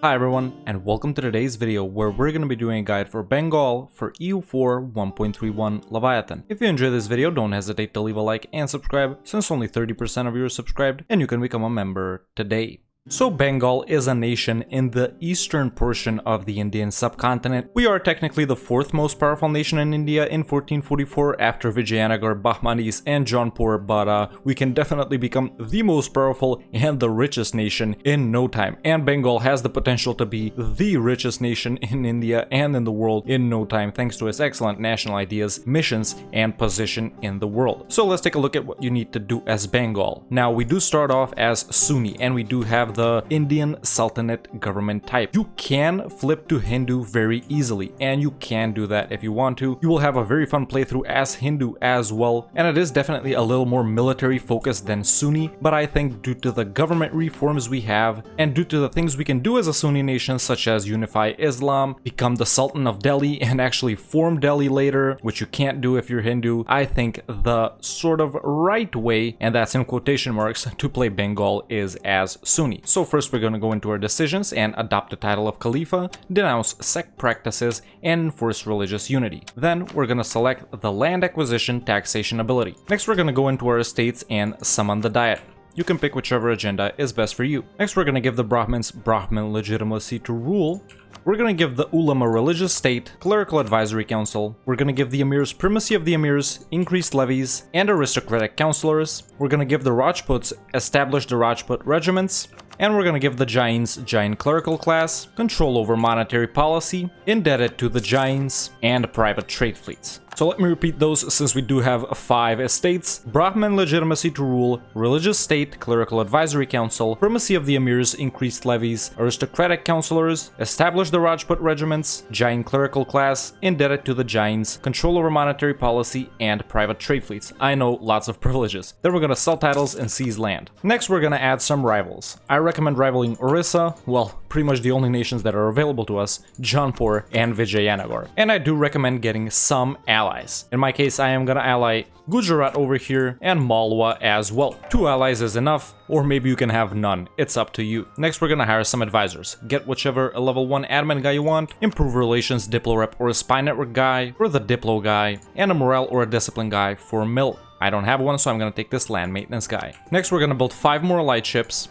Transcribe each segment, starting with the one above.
Hi everyone, and welcome to today's video where we're going to be doing a guide for Bengal for EU4 1.31 Leviathan. If you enjoy this video, don't hesitate to leave a like and subscribe, since only 30% of you are subscribed, and you can become a member today. So Bengal is a nation in the eastern portion of the Indian subcontinent. We are technically the fourth most powerful nation in India in 1444 after Vijayanagar, Bahmanis, and Jaunpur, but we can definitely become the most powerful and the richest nation in no time. And Bengal has the potential to be the richest nation in India and in the world in no time, thanks to its excellent national ideas, missions, and position in the world. So let's take a look at what you need to do as Bengal. Now, we do start off as Sunni, and we do have the Indian Sultanate government type. You can flip to Hindu very easily, and you can do that if you want to. You will have a very fun playthrough as Hindu as well, and it is definitely a little more military focused than Sunni, but I think due to the government reforms we have, and due to the things we can do as a Sunni nation, such as unify Islam, become the Sultan of Delhi, and actually form Delhi later, which you can't do if you're Hindu, I think the sort of right way, and that's in quotation marks, to play Bengal is as Sunni. So first we're going to go into our decisions and adopt the title of Khalifa, denounce sect practices, and enforce religious unity. Then we're going to select the land acquisition taxation ability. Next we're going to go into our estates and summon the diet. You can pick whichever agenda is best for you. Next we're going to give the Brahmins Brahmin legitimacy to rule. We're going to give the Ulama religious state, clerical advisory council. We're going to give the emirs primacy of the emirs, increased levies, and aristocratic councillors. We're going to give the Rajputs establish the Rajput regiments. And we're going to give the Jains Jain clerical class, control over monetary policy, indebted to the Jains, and private trade fleets. So let me repeat those since we do have 5 estates: Brahmin legitimacy to rule, religious state, clerical advisory council, primacy of the emirs, increased levies, aristocratic councillors, establish the Rajput regiments, Jain clerical class, indebted to the Jains, control over monetary policy, and private trade fleets. I know, lots of privileges. Then we're going to sell titles and seize land. Next we're going to add some rivals. I recommend rivaling Orissa, well, pretty much the only nations that are available to us, Jaunpur and Vijayanagar. And I do recommend getting some allies. In my case, I am gonna ally Gujarat over here and Malwa as well. 2 allies is enough, or maybe you can have none. It's up to you. Next, we're gonna hire some advisors. Get whichever a level 1 admin guy you want, improve relations diplo rep or a spy network guy for the diplo guy, and a morale or a discipline guy for mill. I don't have one, so I'm gonna take this land maintenance guy. Next, we're gonna build 5 more light ships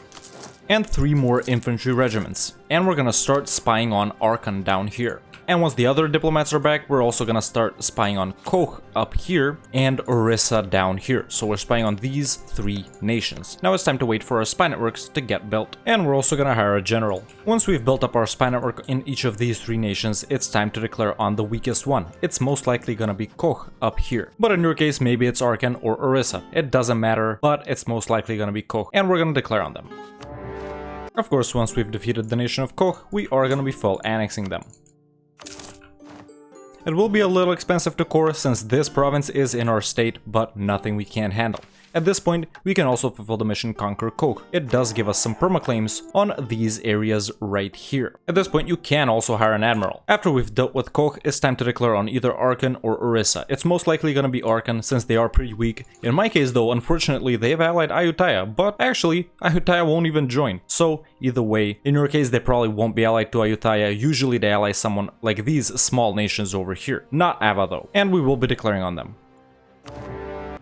and 3 more infantry regiments. And we're gonna start spying on Arkan down here. And once the other diplomats are back, we're also gonna start spying on Koch up here and Orissa down here. So we're spying on these 3 nations. Now it's time to wait for our spy networks to get built. And we're also gonna hire a general. Once we've built up our spy network in each of these 3 nations, it's time to declare on the weakest one. It's most likely gonna be Koch up here. But in your case, maybe it's Arkan or Orissa. It doesn't matter, but it's most likely gonna be Koch. And we're gonna declare on them. Of course, once we've defeated the nation of Koch, we are going to be full annexing them. It will be a little expensive to core since this province is in our state, but nothing we can't handle. At this point, we can also fulfill the mission Conquer Koch. It does give us some permaclaims on these areas right here. At this point, you can also hire an admiral. After we've dealt with Koch, it's time to declare on either Arkan or Orissa. It's most likely going to be Arkan since they are pretty weak. In my case though, unfortunately, they've allied Ayutthaya, but actually, Ayutthaya won't even join. So either way, in your case, they probably won't be allied to Ayutthaya. Usually they ally someone like these small nations over here. Not Ava though. And we will be declaring on them.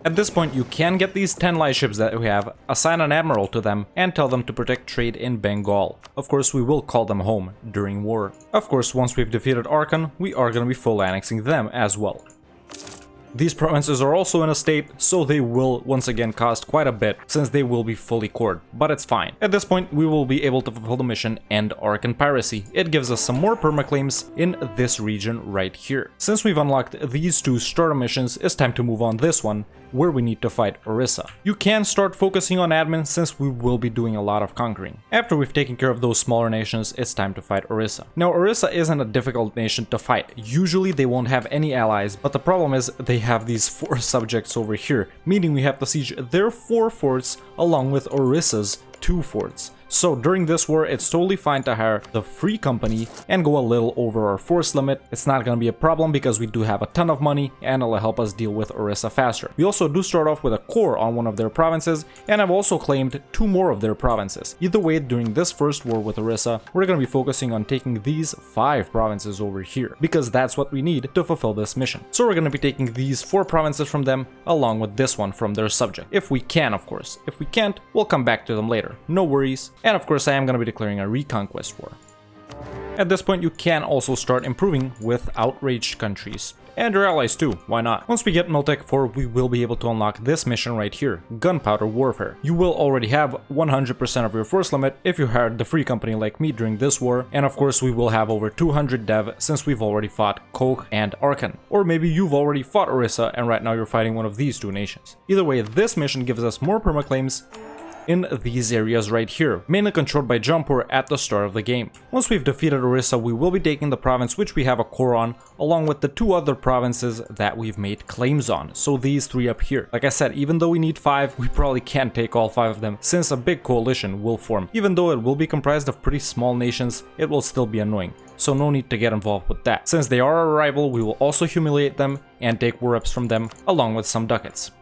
At this point, you can get these 10 light ships that we have, assign an admiral to them, and tell them to protect trade in Bengal. Of course, we will call them home during war. Of course, once we've defeated Arkan, we are going to be full annexing them as well. These provinces are also in a state, so they will once again cost quite a bit since they will be fully cored, but it's fine. At this point, we will be able to fulfill the mission End Arkan Piracy. It gives us some more permaclaims in this region right here. Since we've unlocked these 2 starter missions, it's time to move on this one, where we need to fight Orissa. You can start focusing on admin since we will be doing a lot of conquering. After we've taken care of those smaller nations, it's time to fight Orissa. Now, Orissa isn't a difficult nation to fight. Usually they won't have any allies, but the problem is they have these 4 subjects over here, meaning we have to siege their 4 forts along with Orissa's 2 forts. So during this war, it's totally fine to hire the free company and go a little over our force limit. It's not gonna be a problem because we do have a ton of money and it'll help us deal with Orissa faster. We also do start off with a core on one of their provinces, and I've also claimed 2 more of their provinces. Either way, during this first war with Orissa, we're gonna be focusing on taking these 5 provinces over here, because that's what we need to fulfill this mission. So we're gonna be taking these 4 provinces from them, along with this one from their subject. If we can, of course. If we can't, we'll come back to them later. No worries. And of course, I am gonna be declaring a reconquest war. At this point, you can also start improving with outraged countries. And your allies too, why not? Once we get Miltech 4, we will be able to unlock this mission right here, Gunpowder Warfare. You will already have 100% of your force limit if you hired the free company like me during this war, and of course we will have over 200 dev since we've already fought Koch and Arkan. Or maybe you've already fought Orissa and right now you're fighting one of these 2 nations. Either way, this mission gives us more permaclaims in these areas right here, mainly controlled by Jampur at the start of the game. Once we've defeated Orissa, we will be taking the province which we have a core on, along with the 2 other provinces that we've made claims on, so these 3 up here. Like I said, even though we need 5, we probably can't take all 5 of them, since a big coalition will form. Even though it will be comprised of pretty small nations, it will still be annoying, so no need to get involved with that. Since they are our rival, we will also humiliate them and take war reps from them, along with some ducats.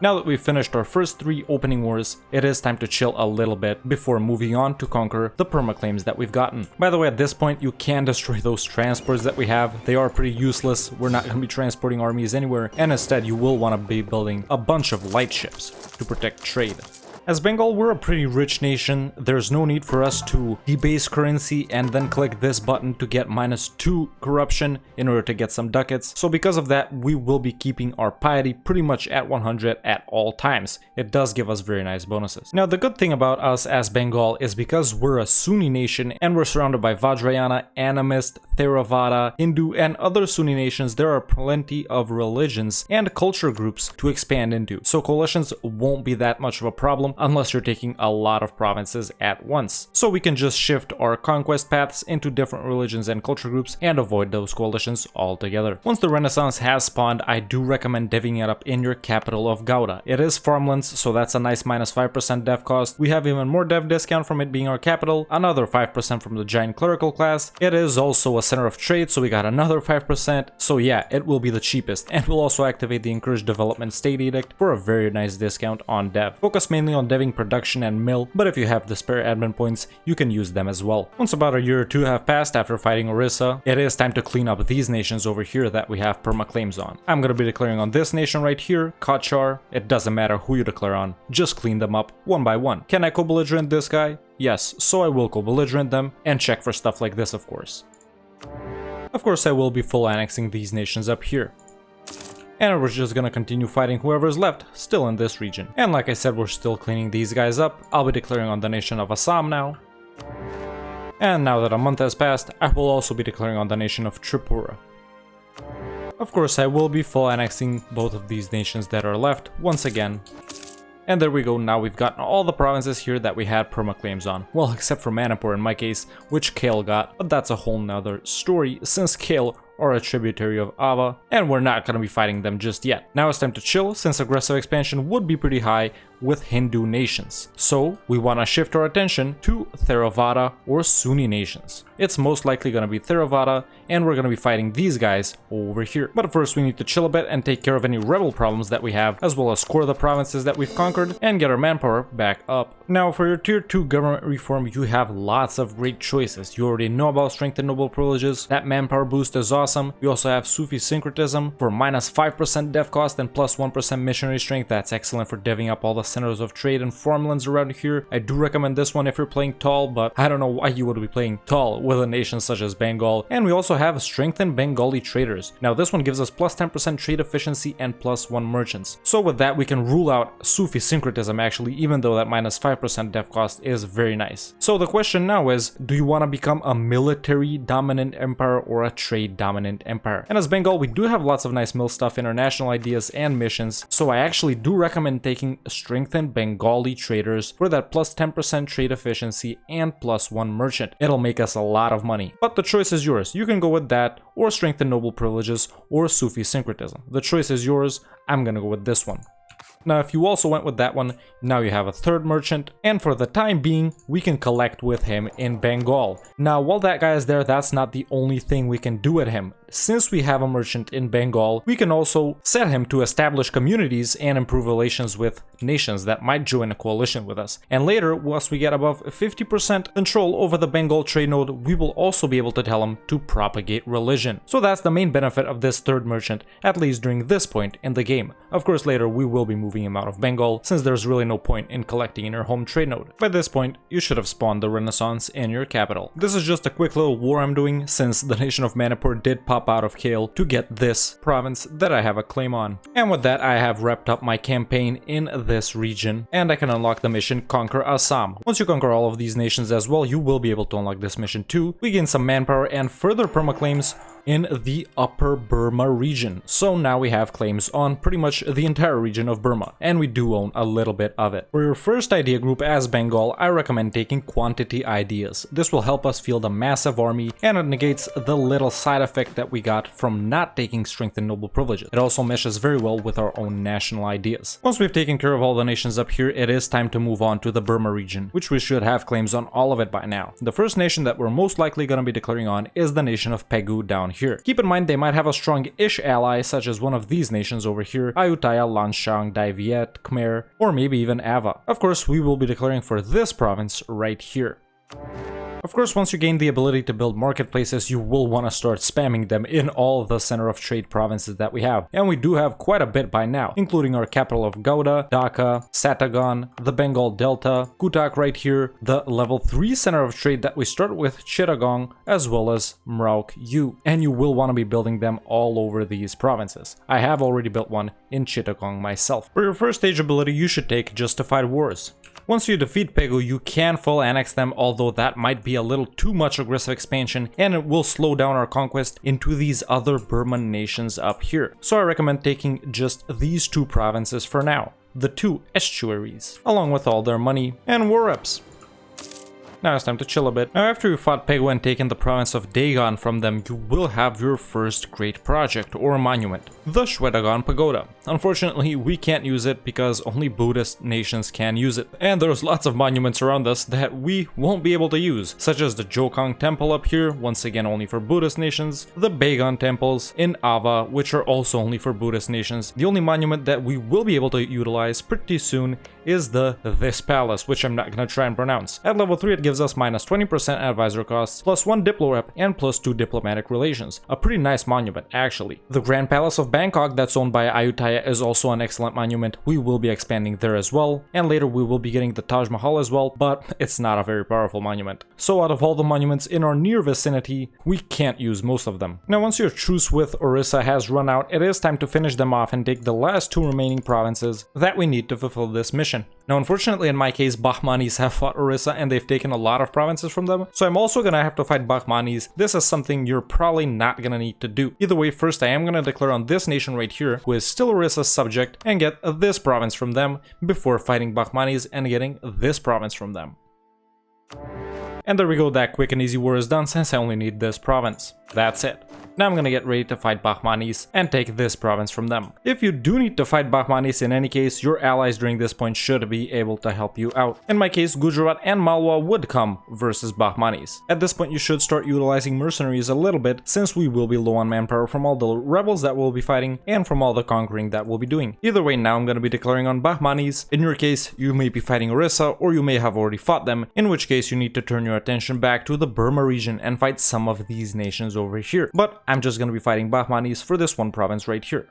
Now that we've finished our first 3 opening wars, it is time to chill a little bit before moving on to conquer the permaclaims that we've gotten. By the way, at this point, you can destroy those transports that we have. They are pretty useless. We're not going to be transporting armies anywhere, and instead you will want to be building a bunch of light ships to protect trade. As Bengal, we're a pretty rich nation. There's no need for us to debase currency and then click this button to get -2 corruption in order to get some ducats. So because of that, we will be keeping our piety pretty much at 100 at all times. It does give us very nice bonuses. Now, the good thing about us as Bengal is because we're a Sunni nation and we're surrounded by Vajrayana, Animist, Theravada, Hindu, and other Sunni nations, there are plenty of religions and culture groups to expand into. So coalitions won't be that much of a problem unless you're taking a lot of provinces at once. So we can just shift our conquest paths into different religions and culture groups and avoid those coalitions altogether. Once the Renaissance has spawned, I do recommend divvying it up in your capital of Gouda. It is farmlands, so that's a nice -5% dev cost. We have even more dev discount from it being our capital, another 5% from the giant clerical class. It is also a center of trade, so we got another 5%. So yeah, it will be the cheapest, and we'll also activate the Encourage Development State Edict for a very nice discount on dev. Focus mainly on deving production and mill, but if you have the spare admin points, you can use them as well. Once about a year or 2 have passed after fighting Orissa, it is time to clean up these nations over here that we have permaclaims on. I'm gonna be declaring on this nation right here, Kachar. It doesn't matter who you declare on, just clean them up one by one. Can I co-belligerent this guy? Yes, so I will co-belligerent them and check for stuff like this, of course. Of course, I will be full annexing these nations up here. And we're just gonna continue fighting whoever's left still in this region. And like I said, we're still cleaning these guys up. I'll be declaring on the nation of Assam now. And now that a month has passed, I will also be declaring on the nation of Tripura. Of course, I will be full annexing both of these nations that are left once again. And there we go, now we've gotten all the provinces here that we had permaclaims on. Well, except for Manipur in my case, which Kale got, but that's a whole nother story since Kale are a tributary of Ava, and we're not gonna be fighting them just yet. Now it's time to chill, since aggressive expansion would be pretty high with Hindu nations. So we wanna shift our attention to Theravada or Sunni nations. It's most likely gonna be Theravada, and we're gonna be fighting these guys over here. But first we need to chill a bit and take care of any rebel problems that we have, as well as score the provinces that we've conquered and get our manpower back up. Now for your tier 2 government reform, you have lots of great choices. You already know about strength and noble privileges. That manpower boost is awesome. We also have Sufi syncretism for -5% dev cost and +1% missionary strength. That's excellent for deving up all the centers of trade and farmlands around here. I do recommend this one if you're playing tall, but I don't know why you would be playing tall with a nation such as Bengal. And we also have strengthened Bengali traders. Now this one gives us +10% trade efficiency and +1 merchants. So with that we can rule out Sufi syncretism actually, even though that -5% dev cost is very nice. So the question now is, do you want to become a military dominant empire or a trade dominant empire? And as Bengal, we do have lots of nice mill stuff, international ideas and missions, so I actually do recommend taking strengthened Bengali traders for that +10% trade efficiency and +1 merchant. It'll make us a lot of money, but the choice is yours. You can go with that or strengthen noble privileges or Sufi syncretism. The choice is yours. I'm gonna go with this one. Now if you also went with that one, now you have a third merchant, and for the time being, we can collect with him in Bengal. Now while that guy is there, that's not the only thing we can do with him. Since we have a merchant in Bengal, we can also set him to establish communities and improve relations with nations that might join a coalition with us. And later, once we get above 50% control over the Bengal trade node, we will also be able to tell him to propagate religion. So that's the main benefit of this third merchant, at least during this point in the game. Of course, later we will be moving him out of Bengal, since there's really no point in collecting in your home trade node. By this point, you should have spawned the Renaissance in your capital. This is just a quick little war I'm doing, since the nation of Manipur did pop out of Kale to get this province that I have a claim on. And with that, I have wrapped up my campaign in this region, and I can unlock the mission Conquer Assam. Once you conquer all of these nations as well, you will be able to unlock this mission too. We gain some manpower and further permaclaims in the Upper Burma region. So now we have claims on pretty much the entire region of Burma, and we do own a little bit of it. For your first idea group as Bengal, I recommend taking quantity ideas. This will help us field a massive army, and it negates the little side effect that we got from not taking strength and noble privileges. It also meshes very well with our own national ideas. Once we've taken care of all the nations up here, it is time to move on to the Burma region, which we should have claims on all of it by now. The first nation that we're most likely going to be declaring on is the nation of Pegu down here. Keep in mind they might have a strong-ish ally such as one of these nations over here, Ayutthaya, Lanshang, Dai Viet, Khmer, or maybe even Ava. Of course, we will be declaring for this province right here. Of course, once you gain the ability to build marketplaces, you will want to start spamming them in all the center of trade provinces that we have. And we do have quite a bit by now, including our capital of Gauda, Dhaka, Satagan, the Bengal Delta, Cuttack right here, the level 3 center of trade that we start with, Chittagong, as well as Mrauk U. And you will want to be building them all over these provinces. I have already built one in Chittagong myself. For your first stage ability, you should take Justified Wars. Once you defeat Pegu, you can full annex them, although that might be a little too much aggressive expansion, and it will slow down our conquest into these other Burman nations up here. So I recommend taking just these two provinces for now, the two estuaries, along with all their money and war reps. Now it's time to chill a bit. Now after you fought Pegu and taken the province of Dagon from them, you will have your first great project or monument, the Shwedagon Pagoda. Unfortunately, we can't use it because only Buddhist nations can use it. And there's lots of monuments around us that we won't be able to use, such as the Jokang Temple up here, once again only for Buddhist nations, the Bagan temples in Ava, which are also only for Buddhist nations. The only monument that we will be able to utilize pretty soon is this palace, which I'm not going to try and pronounce. At level 3 it gives us minus 20% advisor costs, plus 1 diplo rep, and plus 2 diplomatic relations. A pretty nice monument, actually. The Grand Palace of Bangkok that's owned by Ayutthaya is also an excellent monument. We will be expanding there as well, and later we will be getting the Taj Mahal as well, but it's not a very powerful monument. So out of all the monuments in our near vicinity, we can't use most of them. Now once your truce with Orissa has run out, it is time to finish them off and take the last 2 remaining provinces that we need to fulfill this mission. Now unfortunately in my case, Bahmanis have fought Orissa and they've taken a lot of provinces from them, so I'm also gonna have to fight Bahmanis. This is something you're probably not gonna need to do. Either way, first I am gonna declare on this nation right here, who is still Orissa's subject, and get this province from them before fighting Bahmanis and getting this province from them. And there we go, that quick and easy war is done since I only need this province. That's it. Now I'm gonna get ready to fight Bahmanis and take this province from them. If you do need to fight Bahmanis in any case, your allies during this point should be able to help you out. In my case, Gujarat and Malwa would come versus Bahmanis. At this point you should start utilizing mercenaries a little bit, since we will be low on manpower from all the rebels that we'll be fighting and from all the conquering that we'll be doing. Either way, now I'm gonna be declaring on Bahmanis. In your case, you may be fighting Orissa or you may have already fought them, in which case you need to turn your attention back to the Burma region and fight some of these nations over here. But I'm just gonna be fighting Bahmanis for this one province right here.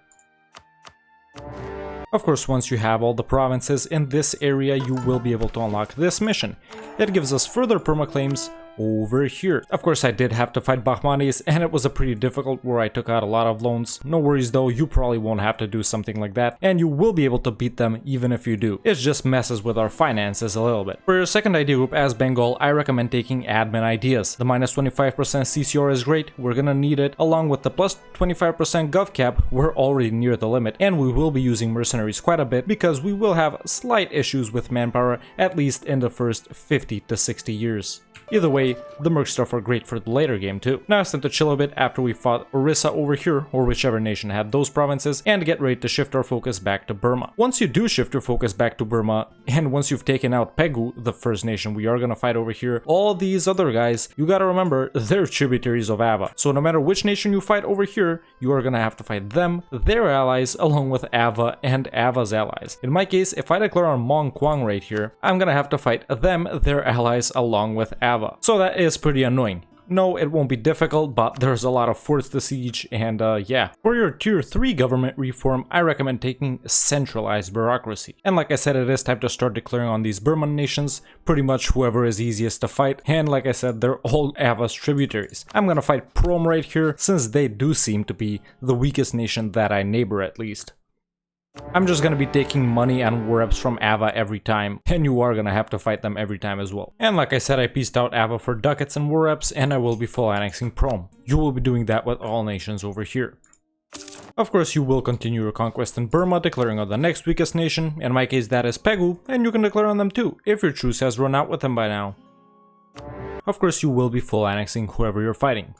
Of course, once you have all the provinces in this area, you will be able to unlock this mission. It gives us further permaclaims over here. Of course, I did have to fight Bahmanis, and it was a pretty difficult war. I took out a lot of loans. No worries though, you probably won't have to do something like that, and you will be able to beat them even if you do. It just messes with our finances a little bit. For your second idea group as Bengal, I recommend taking admin ideas. The minus 25% CCR is great, we're gonna need it, along with the plus 25% gov cap. We're already near the limit, and we will be using mercenaries quite a bit because we will have slight issues with manpower, at least in the first 50 to 60 years. Either way, the merc stuff are great for the later game too. Now it's time to chill a bit after we fought Orissa over here, or whichever nation had those provinces, and get ready to shift our focus back to Burma. Once you do shift your focus back to Burma, and once you've taken out Pegu, the first nation we are gonna fight over here, all these other guys, you gotta remember, they're tributaries of Ava. So no matter which nation you fight over here, you are gonna have to fight them, their allies, along with Ava and Ava's allies. In my case, if I declare on Mong Kwang right here, I'm gonna have to fight them, their allies, along with Ava. So that is pretty annoying. No, it won't be difficult, but there's a lot of forts to siege, and yeah. For your tier 3 government reform, I recommend taking centralized bureaucracy. And like I said, it is time to start declaring on these Burman nations, pretty much whoever is easiest to fight, and like I said, they're all Ava's tributaries. I'm gonna fight Prom right here, since they do seem to be the weakest nation that I neighbor at least. I'm just gonna be taking money and war reps from Ava every time, and you are gonna have to fight them every time as well. And like I said, I pieced out Ava for ducats and war reps, and I will be full annexing Prom. You will be doing that with all nations over here. Of course, you will continue your conquest in Burma, declaring on the next weakest nation. In my case, that is Pegu, and you can declare on them too, if your truce has run out with them by now. Of course, you will be full annexing whoever you're fighting.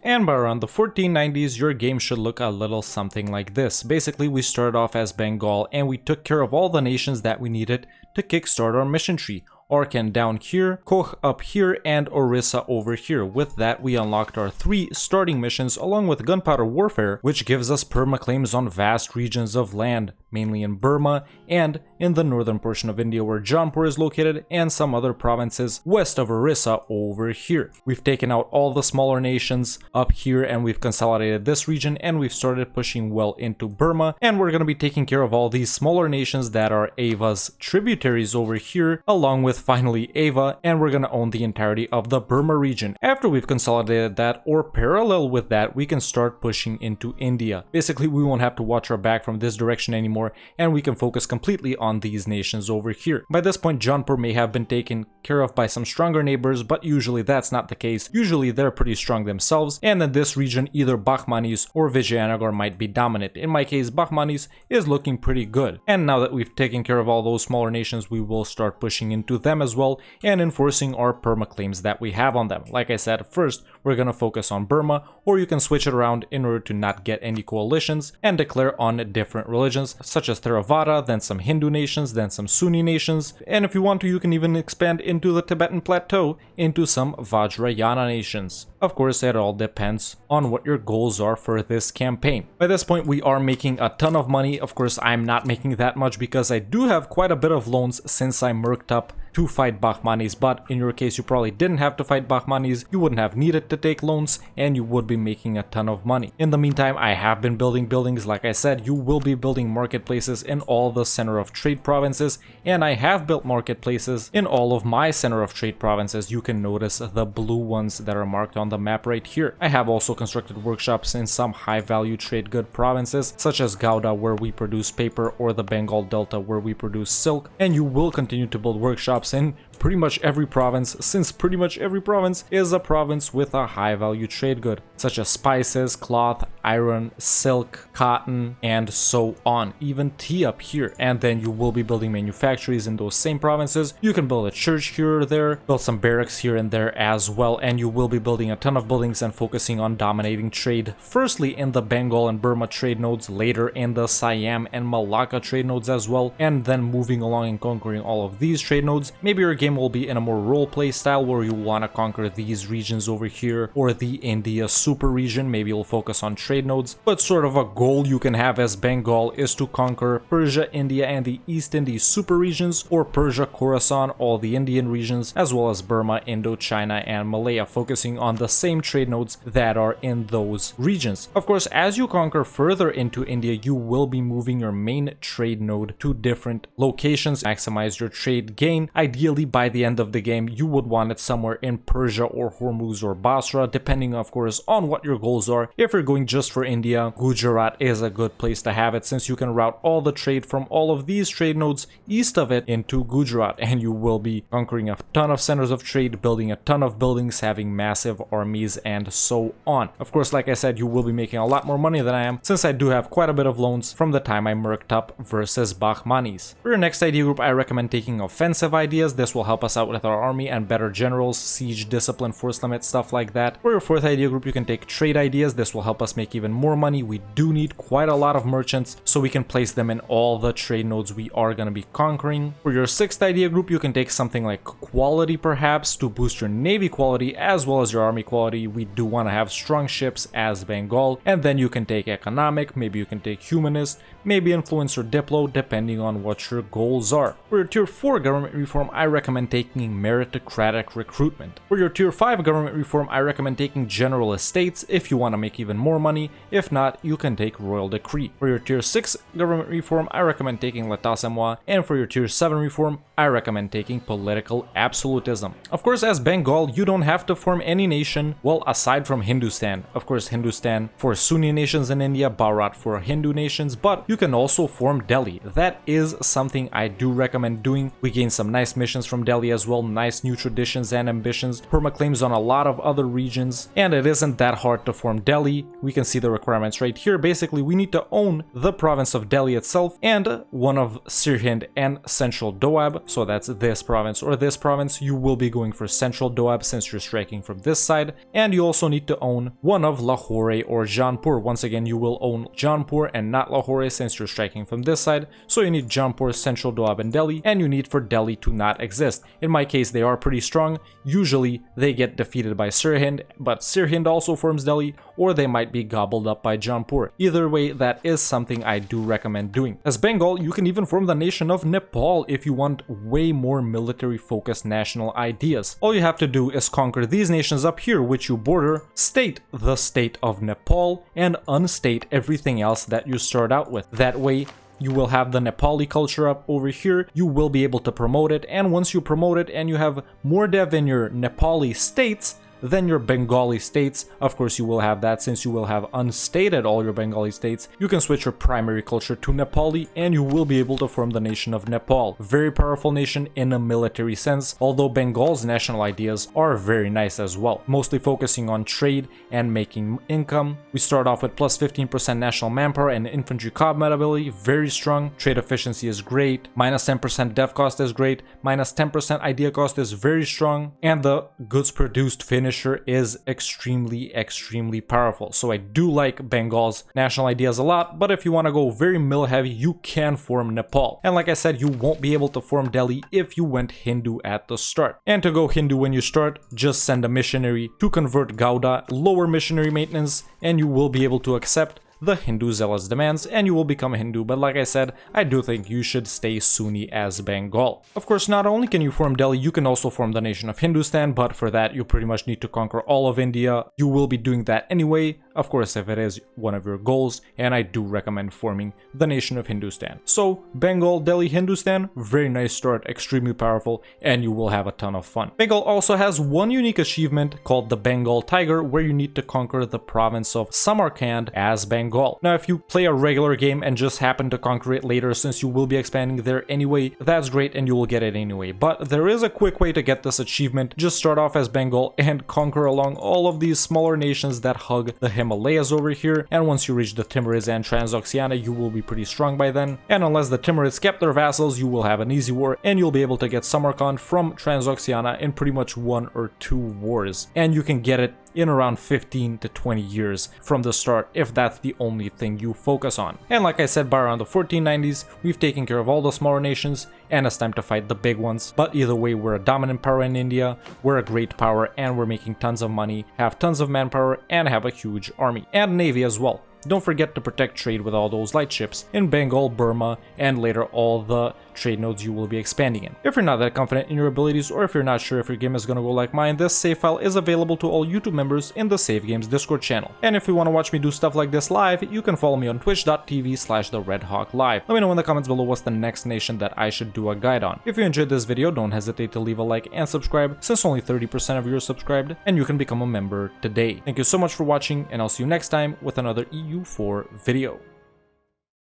And by around the 1490s, your game should look a little something like this. Basically, we started off as Bengal and we took care of all the nations that we needed to kickstart our mission tree. Orkan down here, Koch up here, and Orissa over here. With that, we unlocked our 3 starting missions along with gunpowder warfare, which gives us permaclaims on vast regions of land, mainly in Burma and in the northern portion of India where Jaunpur is located, and some other provinces west of Orissa over here. We've taken out all the smaller nations up here and we've consolidated this region, and we've started pushing well into Burma, and we're going to be taking care of all these smaller nations that are Ava's tributaries over here, along with finally Ava, and we're gonna own the entirety of the Burma region. After we've consolidated that, or parallel with that, we can start pushing into India. Basically, we won't have to watch our back from this direction anymore, and we can focus completely on these nations over here. By this point, Jaunpur may have been taken care of by some stronger neighbors, but usually that's not the case. Usually they're pretty strong themselves, and in this region, either Bahmanis or Vijayanagar might be dominant. In my case, Bahmanis is looking pretty good. And now that we've taken care of all those smaller nations, we will start pushing into them as well and enforcing our permaclaims that we have on them. Like I said, first we're gonna focus on Burma, or you can switch it around in order to not get any coalitions and declare on different religions such as Theravada, then some Hindu nations, then some Sunni nations, and if you want to, you can even expand into the Tibetan plateau into some Vajrayana nations. Of course, it all depends on what your goals are for this campaign. By this point, we are making a ton of money. Of course, I'm not making that much because I do have quite a bit of loans since I merked up to fight Bahmanis, but in your case, you probably didn't have to fight Bahmanis, you wouldn't have needed to take loans, and you would be making a ton of money. In the meantime, I have been building buildings. Like I said, you will be building marketplaces in all the center of trade provinces, and I have built marketplaces in all of my center of trade provinces. You can notice the blue ones that are marked on the map right here. I have also constructed workshops in some high value trade good provinces, such as Gouda, where we produce paper, or the Bengal Delta, where we produce silk, and you will continue to build workshops in pretty much every province, since pretty much every province is a province with a high value trade good, such as spices, cloth, iron, silk, cotton, and so on, even tea up here. And then you will be building manufactories in those same provinces. You can build a church here or there, build some barracks here and there as well, and you will be building a ton of buildings and focusing on dominating trade, firstly in the Bengal and Burma trade nodes, later in the Siam and Malacca trade nodes as well, and then moving along and conquering all of these trade nodes. Maybe your game will be in a more roleplay style where you want to conquer these regions over here, or the India super region. Maybe you'll focus on trade nodes, but sort of a goal you can have as Bengal is to conquer Persia, India, and the East Indies super regions, or Persia, Khorasan, all the Indian regions, as well as Burma, Indochina, and Malaya, focusing on the same trade nodes that are in those regions. Of course, as you conquer further into India, you will be moving your main trade node to different locations, maximize your trade gain. Ideally, by the end of the game, you would want it somewhere in Persia or Hormuz or Basra, depending of course on what your goals are. If you're going just for India, Gujarat is a good place to have it, since you can route all the trade from all of these trade nodes east of it into Gujarat, and you will be conquering a ton of centers of trade, building a ton of buildings, having massive armies, and so on. Of course, like I said, you will be making a lot more money than I am, since I do have quite a bit of loans from the time I merked up versus Bahmanis. For your next idea group, I recommend taking offensive ideas. This will help us out with our army and better generals, siege, discipline, force limit, stuff like that. For your 4th idea group, you can take trade ideas. This will help us make even more money. We do need quite a lot of merchants, so we can place them in all the trade nodes we are going to be conquering. For your 6th idea group, you can take something like quality perhaps to boost your navy quality as well as your army quality. We do want to have strong ships as Bengal, and then you can take economic, maybe you can take humanist, maybe influence or diplo, depending on what your goals are. For your tier 4 government reform, I recommend taking meritocratic recruitment. For your tier 5 government reform, I recommend taking general estates if you want to make even more money. If not, you can take royal decree. For your tier 6 government reform, I recommend taking l'état c'est moi, and for your tier 7 reform, I recommend taking political absolutism. Of course, as Bengal, you don't have to form any nation, well, aside from Hindustan. Of course, Hindustan for Sunni nations in India, Bharat for Hindu nations, but you can also form Delhi. That is something I do recommend doing. We gain some nice missions from Delhi as well, nice new traditions and ambitions, permaclaims on a lot of other regions, and it isn't that hard to form Delhi. We can see the requirements right here. Basically, we need to own the province of Delhi itself and one of Sirhind and Central Doab. So that's this province or this province. You will be going for Central Doab since you're striking from this side, and you also need to own one of Lahore or Jaunpur. Once again, you will own Jaunpur and not Lahore since you're striking from this side. So you need Jaunpur, Central Doab, and Delhi, and you need for Delhi to not exist. In my case, they are pretty strong. Usually they get defeated by Sirhind, but Sirhind also forms Delhi, or they might be gobbled up by Jaunpur. Either way, that is something I do recommend doing. As Bengal, you can even form the nation of Nepal if you want way more military focused national ideas. All you have to do is conquer these nations up here which you border, state the state of Nepal, and unstate everything else that you start out with. That way, you will have the Nepali culture up over here, you will be able to promote it, and once you promote it and you have more dev in your Nepali states, then your Bengali states, of course you will have that since you will have unstated all your Bengali states, you can switch your primary culture to Nepali and you will be able to form the nation of Nepal. Very powerful nation in a military sense, although Bengal's national ideas are very nice as well, mostly focusing on trade and making income. We start off with plus 15% national manpower and infantry combat ability, very strong. Trade efficiency is great, minus 10% dev cost is great, minus 10% idea cost is very strong, and the goods produced finisher is extremely powerful. So I do like Bengal's national ideas a lot, but if you want to go very mill heavy, you can form Nepal. And like I said, you won't be able to form Delhi if you went Hindu at the start. And to go Hindu when you start, just send a missionary to convert Gauda, lower missionary maintenance, and you will be able to accept the Hindu zealous demands and you will become a Hindu. But like I said, I do think you should stay Sunni as Bengal. Of course, not only can you form Delhi, you can also form the nation of Hindustan, but for that you pretty much need to conquer all of India. You will be doing that anyway, of course, if it is one of your goals, and I do recommend forming the nation of Hindustan. So Bengal, Delhi, Hindustan, very nice start, extremely powerful, and you will have a ton of fun. Bengal also has one unique achievement called the Bengal Tiger, where you need to conquer the province of Samarkand as Bengal. Now, if you play a regular game and just happen to conquer it later, since you will be expanding there anyway, that's great and you will get it anyway. But there is a quick way to get this achievement. Just start off as Bengal and conquer along all of these smaller nations that hug the Himalayas over here, and once you reach the Timurids and Transoxiana, you will be pretty strong by then. And unless the Timurids kept their vassals, you will have an easy war and you'll be able to get Samarkand from Transoxiana in pretty much 1 or 2 wars, and you can get it in around 15 to 20 years from the start if that's the only thing you focus on. And like I said, by around the 1490s, we've taken care of all the smaller nations and it's time to fight the big ones. But either way, we're a dominant power in India, we're a great power, and we're making tons of money, have tons of manpower, and have a huge army and navy as well. Don't forget to protect trade with all those light ships in Bengal, Burma, and later all the trade nodes you will be expanding in. If you're not that confident in your abilities, or if you're not sure if your game is gonna go like mine, this save file is available to all YouTube members in the Save Games Discord channel. And if you want to watch me do stuff like this live, you can follow me on twitch.tv/TheRedHawkLive. Let me know in the comments below what's the next nation that I should do a guide on. If you enjoyed this video, don't hesitate to leave a like and subscribe, since only 30% of you are subscribed, and you can become a member today. Thank you so much for watching, and I'll see you next time with another EU4 video.